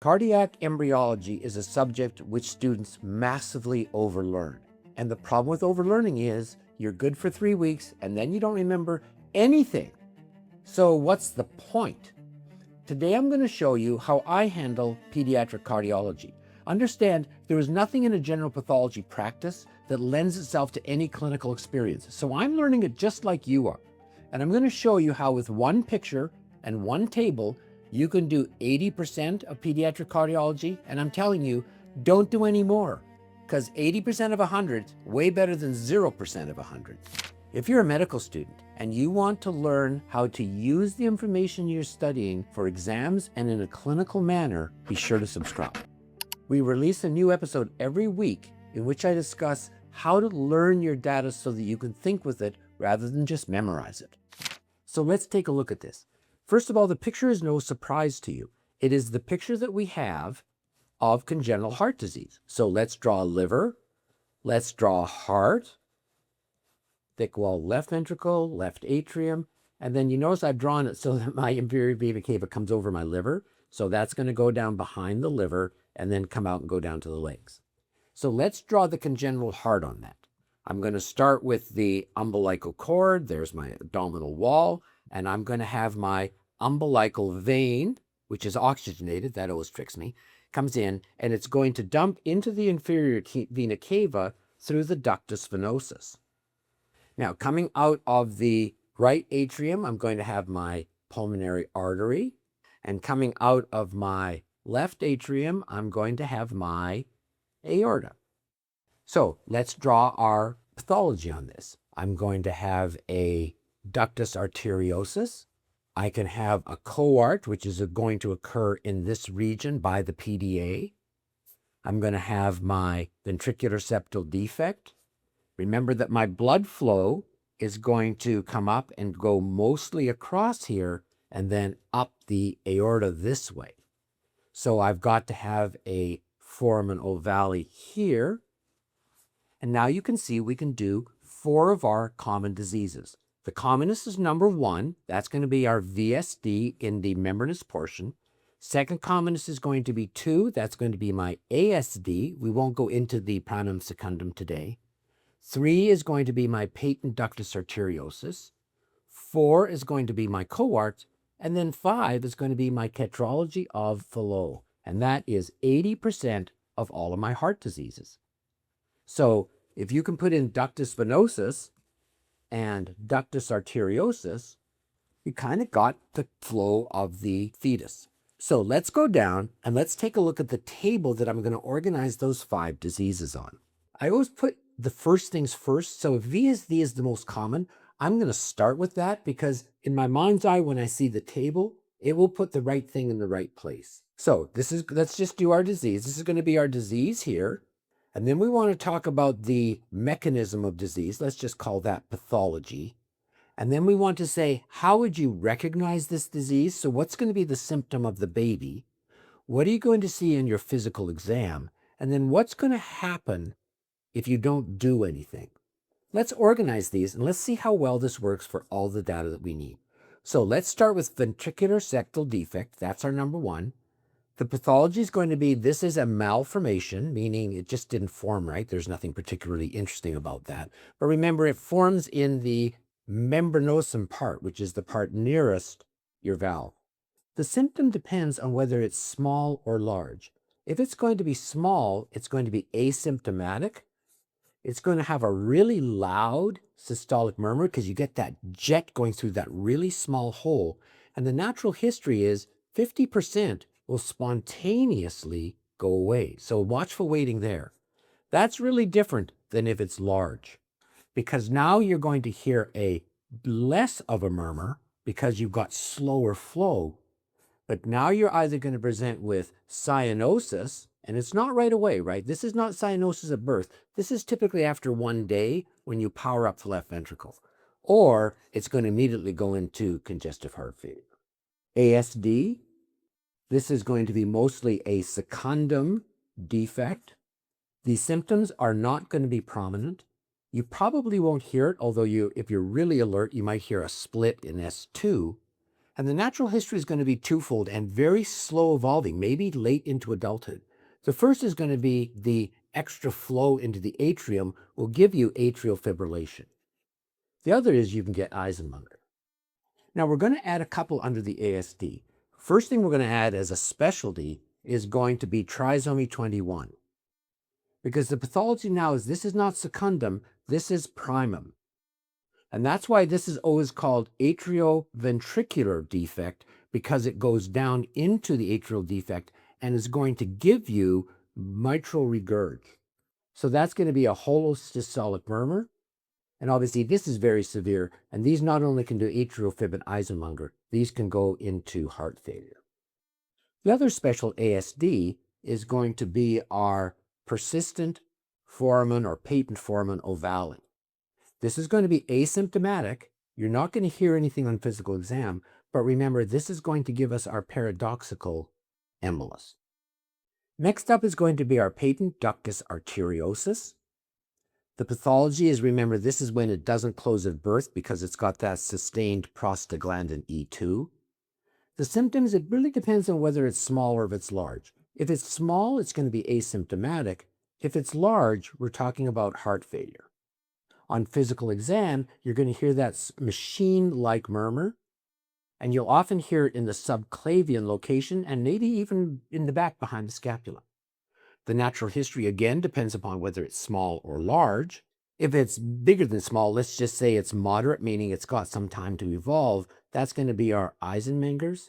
Cardiac embryology is a subject which students massively overlearn. And the problem with overlearning is you're good for 3 weeks and then you don't remember anything. So what's the point? Today I'm going to show you how I handle pediatric cardiology. Understand, there is nothing in a general pathology practice that lends itself to any clinical experience. So I'm learning it just like you are. And I'm going to show you how with one picture and one table, you can do 80% of pediatric cardiology. And I'm telling you, don't do any more, because 80% of 100 is way better than 0% of 100. If you're a medical student and you want to learn how to use the information you're studying for exams and in a clinical manner, be sure to subscribe. We release a new episode every week in which I discuss how to learn your data so that you can think with it rather than just memorize it. So let's take a look at this. First of all, the picture is no surprise to you. It is the picture that we have of congenital heart disease. So let's draw liver, let's draw heart, thick wall left ventricle, left atrium, and then you notice I've drawn it so that my inferior vena cava comes over my liver. So that's going to go down behind the liver and then come out and go down to the legs. So let's draw the congenital heart on that. I'm going to start with the umbilical cord. There's my abdominal wall, and I'm going to have my umbilical vein, which is oxygenated, that always tricks me, comes in, and it's going to dump into the inferior vena cava through the ductus venosus. Now, coming out of the right atrium, I'm going to have my pulmonary artery, and coming out of my left atrium, I'm going to have my aorta. So let's draw our pathology on this. I'm going to have a ductus arteriosus. I can have a coart, which is going to occur in this region by the PDA. I'm going to have my ventricular septal defect. Remember that my blood flow is going to come up and go mostly across here and then up the aorta this way. So I've got to have a foramen ovale here. And now you can see we can do 4 of our common diseases. The commonest is number 1. That's going to be our VSD in the membranous portion. Second commonest is going to be 2. That's going to be my ASD. We won't go into the pranum secundum today. 3 is going to be my patent ductus arteriosus. 4 is going to be my coart. And then 5 is going to be my tetralogy of Fallot. And that is 80% of all of my heart diseases. So if you can put in ductus venosus and ductus arteriosus, you kind of got the flow of the fetus. So let's go down and let's take a look at the table that I'm going to organize those 5 diseases on. I always put the first things first. So if VSD is the most common, I'm going to start with that because in my mind's eye, when I see the table, it will put the right thing in the right place. So let's just do our disease. This is going to be our disease here. And then we want to talk about the mechanism of disease. Let's just call that pathology. And then we want to say, how would you recognize this disease? So what's going to be the symptom of the baby? What are you going to see in your physical exam? And then what's going to happen if you don't do anything? Let's organize these and let's see how well this works for all the data that we need. So let's start with ventricular septal defect. That's our number 1. The pathology is going to be, this is a malformation, meaning it just didn't form right. There's nothing particularly interesting about that. But remember, it forms in the membranosum part, which is the part nearest your valve. The symptom depends on whether it's small or large. If it's going to be small, it's going to be asymptomatic. It's going to have a really loud systolic murmur because you get that jet going through that really small hole. And the natural history is 50% will spontaneously go away. So watchful waiting there. That's really different than if it's large, because now you're going to hear a less of a murmur because you've got slower flow. But now you're either going to present with cyanosis, and it's not right away, right? This is not cyanosis at birth. This is typically after 1 day when you power up the left ventricle. Or it's going to immediately go into congestive heart failure. ASD, this is going to be mostly a secundum defect. The symptoms are not going to be prominent. You probably won't hear it, although if you're really alert, you might hear a split in S2. And the natural history is going to be twofold and very slow evolving, maybe late into adulthood. The first is going to be the extra flow into the atrium will give you atrial fibrillation. The other is you can get Eisenmenger. Now we're going to add a couple under the ASD. First thing we're going to add as a specialty is going to be trisomy 21. Because the pathology now is this is not secundum, this is primum. And that's why this is always called atrioventricular defect, because it goes down into the atrial defect and is going to give you mitral regurg. So that's going to be a holosystolic murmur. And obviously this is very severe. And these not only can do atrial fib and Eisenmenger, these can go into heart failure. The other special ASD is going to be our persistent foramen or patent foramen ovale. This is going to be asymptomatic. You're not going to hear anything on physical exam, but remember, this is going to give us our paradoxical embolus. Next up is going to be our patent ductus arteriosus. The pathology is, remember, this is when it doesn't close at birth because it's got that sustained prostaglandin E2. The symptoms, it really depends on whether it's small or if it's large. If it's small, it's going to be asymptomatic. If it's large, we're talking about heart failure. On physical exam, you're going to hear that machine-like murmur, and you'll often hear it in the subclavian location and maybe even in the back behind the scapula. The natural history, again, depends upon whether it's small or large. If it's bigger than small, let's just say it's moderate, meaning it's got some time to evolve, that's going to be our Eisenmengers.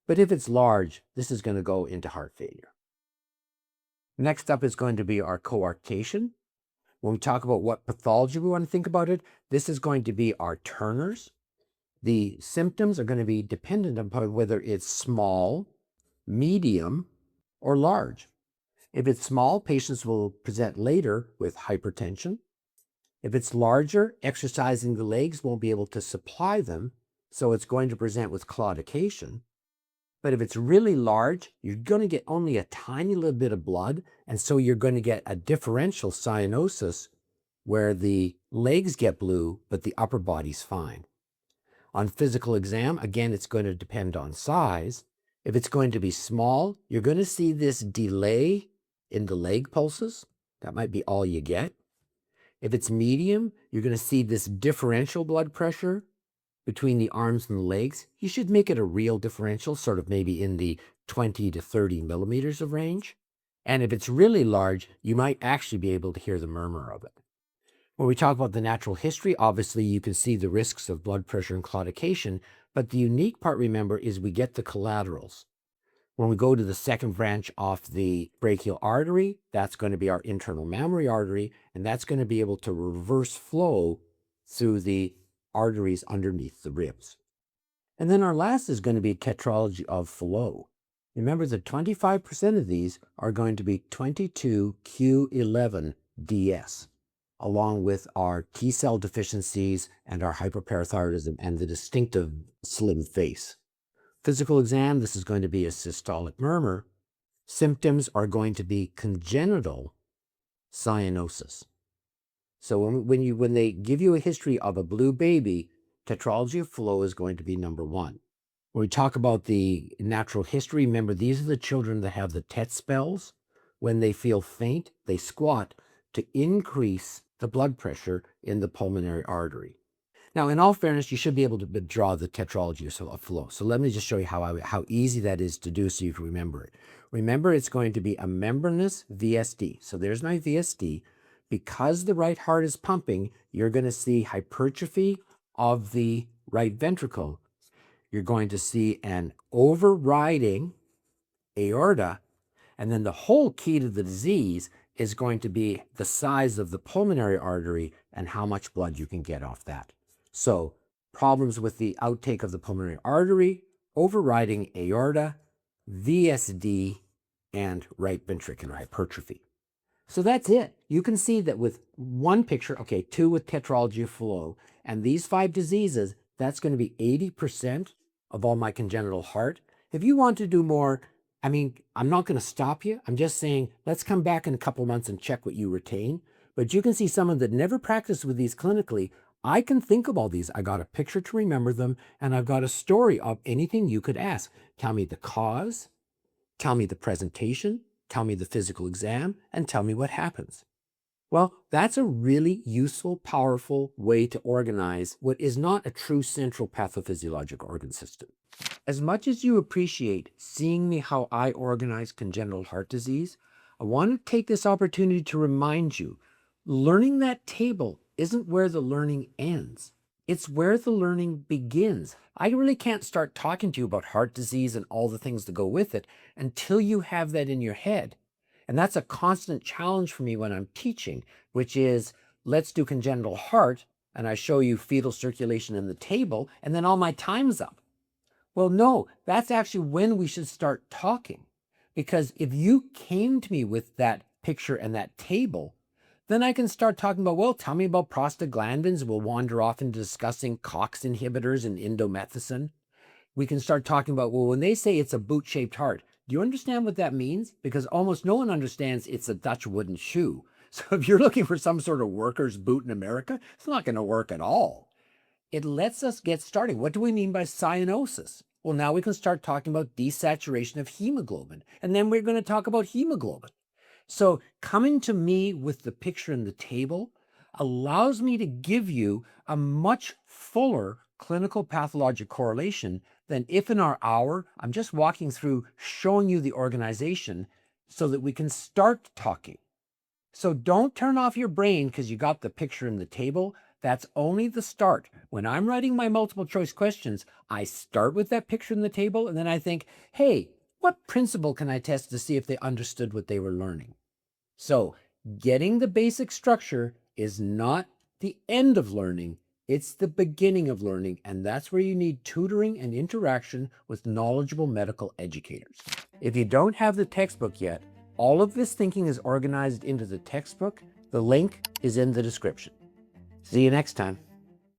But if it's large, this is going to go into heart failure. Next up is going to be our coarctation. When we talk about what pathology we want to think about it, this is going to be our Turner's. The symptoms are going to be dependent upon whether it's small, medium, or large. If it's small, patients will present later with hypertension. If it's larger, exercising the legs won't be able to supply them, so it's going to present with claudication. But if it's really large, you're going to get only a tiny little bit of blood, and so you're going to get a differential cyanosis where the legs get blue, but the upper body's fine. On physical exam, again, it's going to depend on size. If it's going to be small, you're going to see this delay in the leg pulses. That might be all you get. If it's medium, you're going to see this differential blood pressure between the arms and the legs. You should make it a real differential, sort of maybe in the 20 to 30 millimeters of range. And if it's really large, you might actually be able to hear the murmur of it. When we talk about the natural history, obviously you can see the risks of blood pressure and claudication, but the unique part, remember, is we get the collaterals. When we go to the second branch off the brachial artery, that's going to be our internal mammary artery, and that's going to be able to reverse flow through the arteries underneath the ribs. And then our last is going to be tetralogy of Fallot. Remember that 25% of these are going to be 22q11ds, along with our T cell deficiencies and our hyperparathyroidism and the distinctive slim face. Physical exam, this is going to be a systolic murmur. Symptoms are going to be congenital cyanosis. So when they give you a history of a blue baby, tetralogy of Fallot is going to be number one. When we talk about the natural history, remember, these are the children that have the TET spells. When they feel faint, they squat to increase the blood pressure in the pulmonary artery. Now, in all fairness, you should be able to draw the tetralogy of Fallot. So let me just show you how easy that is to do so you can remember it. Remember, it's going to be a membranous VSD. So there's my VSD. Because the right heart is pumping, you're going to see hypertrophy of the right ventricle. You're going to see an overriding aorta, and then the whole key to the disease is going to be the size of the pulmonary artery and how much blood you can get off that. So problems with the outtake of the pulmonary artery, overriding aorta, VSD, and right ventricular hypertrophy. So that's it. You can see that with one picture, okay, 2 with tetralogy of Fallot, and these 5 diseases, that's going to be 80% of all my congenital heart. If you want to do more, I mean, I'm not going to stop you. I'm just saying, let's come back in a couple months and check what you retain. But you can see someone that never practiced with these clinically, I can think of all these. I got a picture to remember them, and I've got a story of anything you could ask. Tell me the cause, tell me the presentation, tell me the physical exam, and tell me what happens. Well, that's a really useful, powerful way to organize what is not a true central pathophysiologic organ system. As much as you appreciate seeing me how I organize congenital heart disease, I want to take this opportunity to remind you, learning that table isn't where the learning ends. It's where the learning begins. I really can't start talking to you about heart disease and all the things that go with it until you have that in your head. And that's a constant challenge for me when I'm teaching, which is, let's do congenital heart, and I show you fetal circulation in the table, and then all my time's up. Well, no, that's actually when we should start talking. Because if you came to me with that picture and that table, then I can start talking about, well, tell me about prostaglandins. We'll wander off into discussing COX inhibitors and indomethacin. We can start talking about, well, when they say it's a boot-shaped heart, do you understand what that means? Because almost no one understands it's a Dutch wooden shoe. So if you're looking for some sort of worker's boot in America, it's not going to work at all. It lets us get started. What do we mean by cyanosis? Well, now we can start talking about desaturation of hemoglobin, and then we're going to talk about hemoglobin. So coming to me with the picture and the table allows me to give you a much fuller clinical pathologic correlation than if in our hour, I'm just walking through showing you the organization so that we can start talking. So don't turn off your brain because you got the picture and the table. That's only the start. When I'm writing my multiple choice questions, I start with that picture in the table, and then I think, hey, what principle can I test to see if they understood what they were learning? So getting the basic structure is not the end of learning, it's the beginning of learning, and that's where you need tutoring and interaction with knowledgeable medical educators. If you don't have the textbook yet, all of this thinking is organized into the textbook. The link is in the description. See you next time.